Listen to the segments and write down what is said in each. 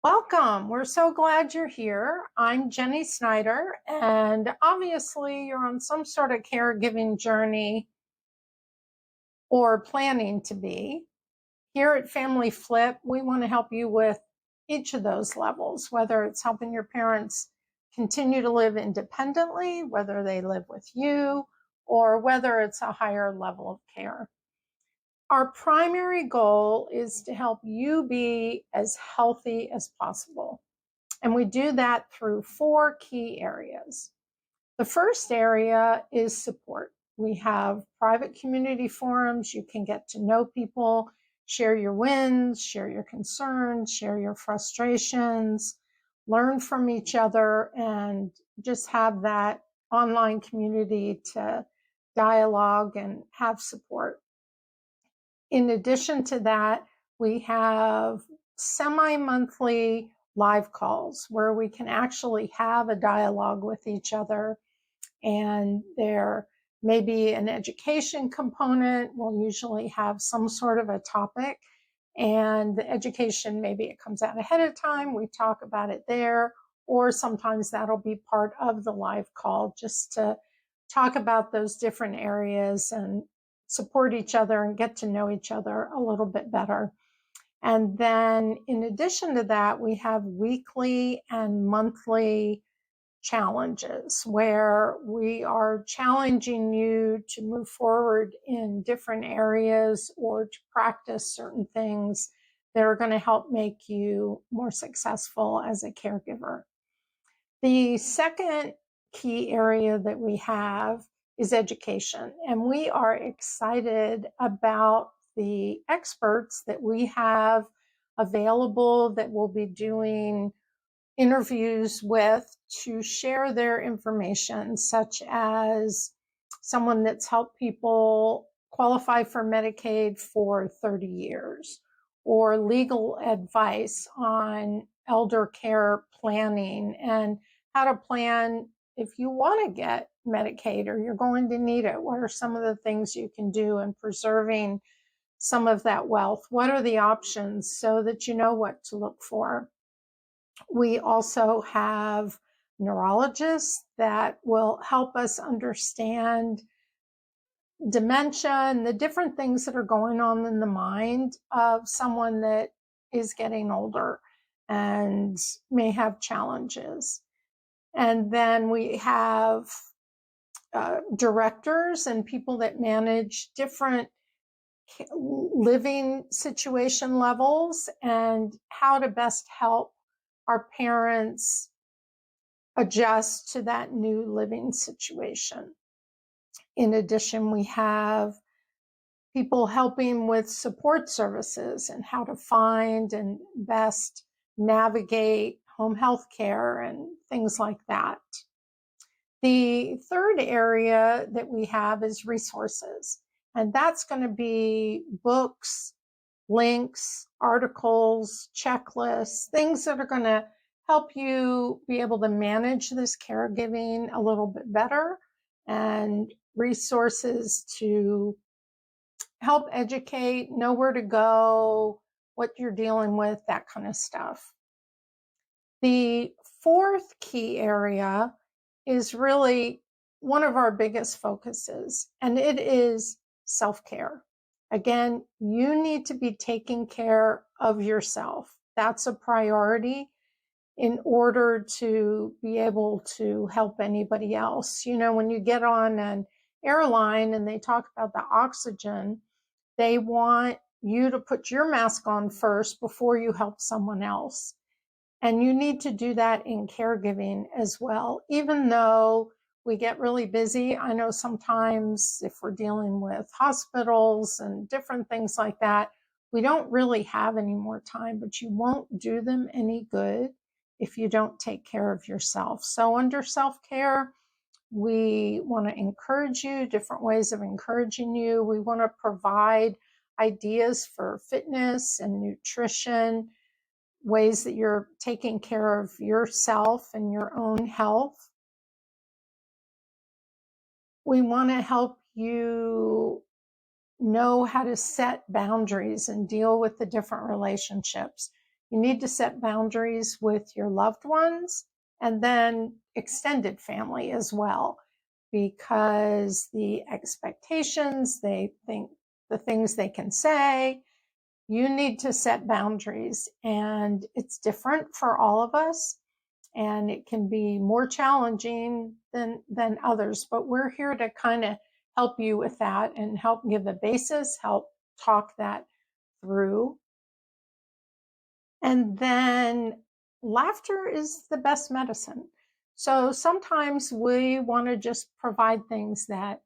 Welcome. We're so glad you're here. I'm Jenny Snyder, and obviously, you're on some sort of caregiving journey or planning to be. Here at Family Flip, we want to help you with each of those levels, whether it's helping your parents continue to live independently, whether they live with you, or whether it's a higher level of care. Our primary goal is to help you be as healthy as possible. And we do that through four key areas. The first area is support. We have private community forums. You can get to know people, share your wins, share your concerns, share your frustrations, learn from each other, and just have that online community to dialogue and have support. In addition to that, we have semi-monthly live calls where we can actually have a dialogue with each other, and there may be an education component. We'll usually have some sort of a topic, and the education, maybe it comes out ahead of time, we talk about it there, or sometimes that'll be part of the live call just to talk about those different areas and support each other and get to know each other a little bit better. And then in addition to that, we have weekly and monthly challenges where we are challenging you to move forward in different areas or to practice certain things that are going to help make you more successful as a caregiver. The second key area that we have is education, and we are excited about the experts that we have available that we'll be doing interviews with to share their information, such as someone that's helped people qualify for Medicaid for 30 years, or legal advice on elder care planning and how to plan if you want to get Medicaid or you're going to need it. What are some of the things you can do in preserving some of that wealth? What are the options so that you know what to look for? We also have neurologists that will help us understand dementia and the different things that are going on in the mind of someone that is getting older and may have challenges. And then we have directors and people that manage different living situation levels and how to best help our parents adjust to that new living situation. In addition, we have people helping with support services and how to find and best navigate home health care and things like that. The third area that we have is resources, and that's going to be books, links, articles, checklists, things that are going to help you be able to manage this caregiving a little bit better, and resources to help educate, know where to go, what you're dealing with, that kind of stuff. The fourth key area is really one of our biggest focuses, and it is self-care. Again, you need to be taking care of yourself. That's a priority in order to be able to help anybody else. You know, when you get on an airline and they talk about the oxygen, they want you to put your mask on first before you help someone else. And you need to do that in caregiving as well. Even though we get really busy, I know sometimes if we're dealing with hospitals and different things like that, we don't really have any more time, but you won't do them any good if you don't take care of yourself. So under self-care, we want to encourage you, different ways of encouraging you. We want to provide ideas for fitness and nutrition, ways that you're taking care of yourself and your own health. We want to help you know how to set boundaries and deal with the different relationships. You need to set boundaries with your loved ones and then extended family as well, because the expectations, they think the things they can say, you need to set boundaries, and it's different for all of us, and it can be more challenging than others, but we're here to kind of help you with that and help give a basis, help talk that through. And then laughter is the best medicine. So sometimes we want to just provide things that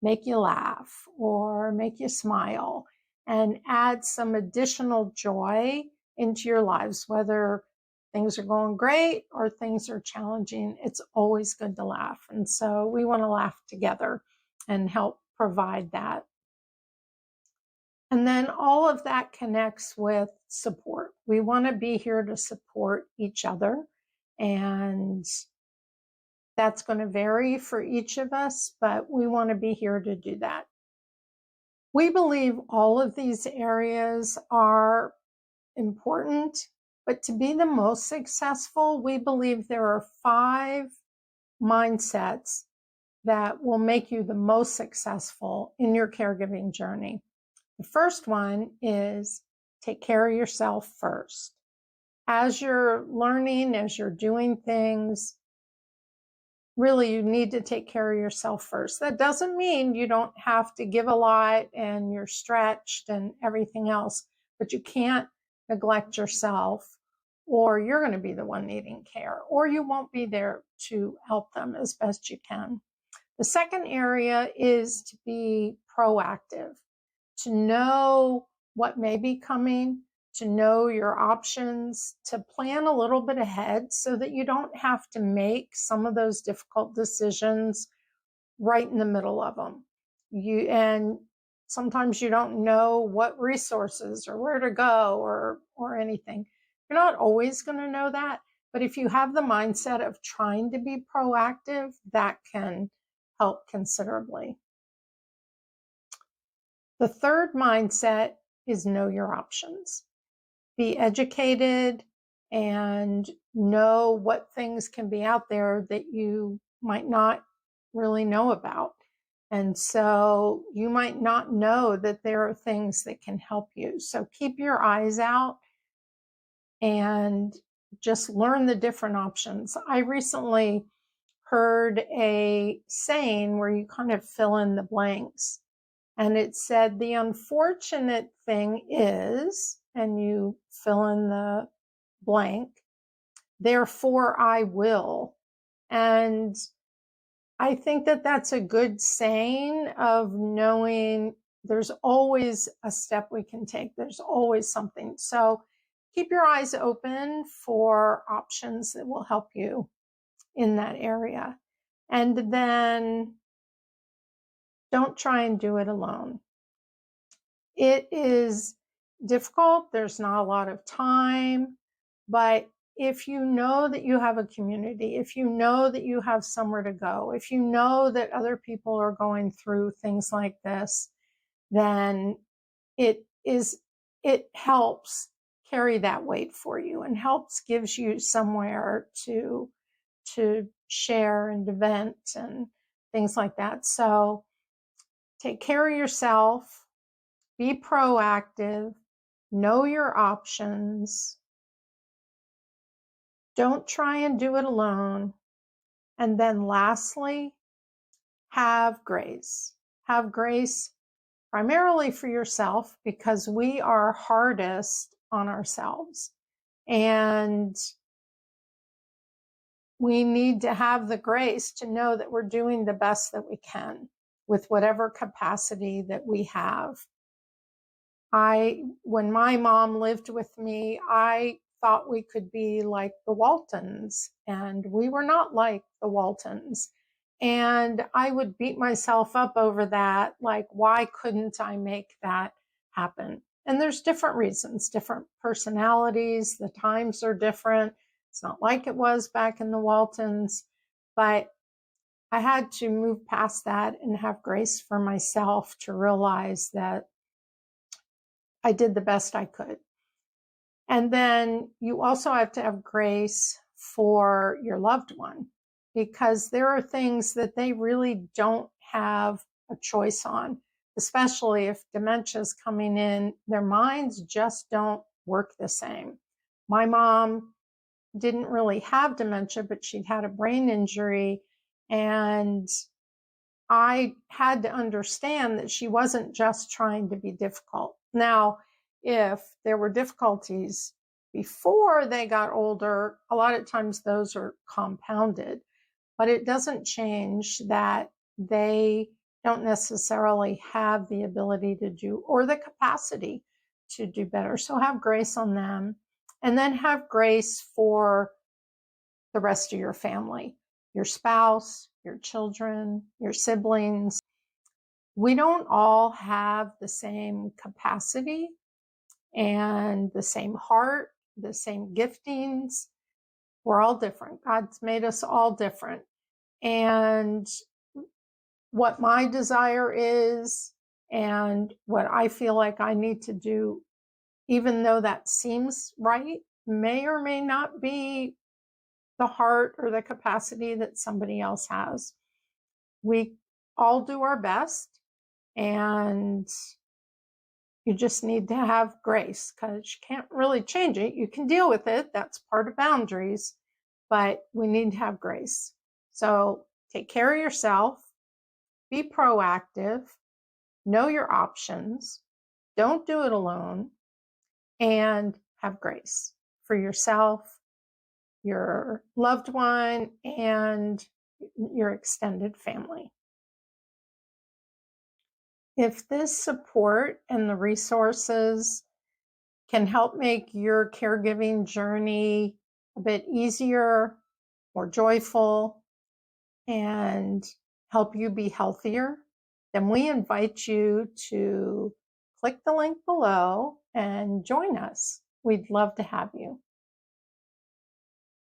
make you laugh or make you smile and add some additional joy into your lives, whether things are going great or things are challenging. It's always good to laugh. And so we want to laugh together and help provide that. And then all of that connects with support. We want to be here to support each other. And that's going to vary for each of us, but we want to be here to do that. We believe all of these areas are important, but to be the most successful, we believe there are 5 mindsets that will make you the most successful in your caregiving journey. The first one is take care of yourself first. As you're learning, as you're doing things, really you need to take care of yourself first. That doesn't mean you don't have to give a lot and you're stretched and everything else, but you can't neglect yourself, or you're going to be the one needing care, or you won't be there to help them as best you can. The second area is to be proactive, to know what may be coming, to know your options, to plan a little bit ahead so that you don't have to make some of those difficult decisions right in the middle of them. And sometimes you don't know what resources or where to go or anything. You're not always going to know that, but if you have the mindset of trying to be proactive, that can help considerably. The third mindset is know your options. Be educated and know what things can be out there that you might not really know about. And so you might not know that there are things that can help you. So keep your eyes out and just learn the different options. I recently heard a saying where you kind of fill in the blanks. And it said, the unfortunate thing is, and you fill in the blank, therefore I will. And I think that that's a good saying of knowing there's always a step we can take. There's always something. So keep your eyes open for options that will help you in that area. And then don't try and do it alone. It is difficult. There's not a lot of time, but if you know that you have a community, if you know that you have somewhere to go, if you know that other people are going through things like this, then it helps carry that weight for you and gives you somewhere to share and to vent and things like that. So take care of yourself, be proactive, know your options, don't try and do it alone. And then lastly, have grace. Have grace primarily for yourself, because we are hardest on ourselves. And we need to have the grace to know that we're doing the best that we can with whatever capacity that we have. When my mom lived with me, I thought we could be like the Waltons, and we were not like the Waltons. And I would beat myself up over that, like, why couldn't I make that happen? And there's different reasons, different personalities, the times are different. It's not like it was back in the Waltons, but I had to move past that and have grace for myself to realize that I did the best I could. And then you also have to have grace for your loved one, because there are things that they really don't have a choice on, especially if dementia is coming in. Their minds just don't work the same. My mom didn't really have dementia, but she'd had a brain injury, and I had to understand that she wasn't just trying to be difficult. Now, if there were difficulties before they got older, a lot of times those are compounded, but it doesn't change that they don't necessarily have the ability to do or the capacity to do better. So have grace on them, and then have grace for the rest of your family, your spouse, your children, your siblings. We don't all have the same capacity and the same heart, the same giftings. We're all different. God's made us all different. And what my desire is and what I feel like I need to do, even though that seems right, may or may not be the heart or the capacity that somebody else has. We all do our best, and you just need to have grace, because you can't really change it. You can deal with it. That's part of boundaries, but we need to have grace. So take care of yourself, be proactive, know your options, don't do it alone, and have grace for yourself, your loved one, and your extended family. If this support and the resources can help make your caregiving journey a bit easier, more joyful, and help you be healthier, then we invite you to click the link below and join us. We'd love to have you.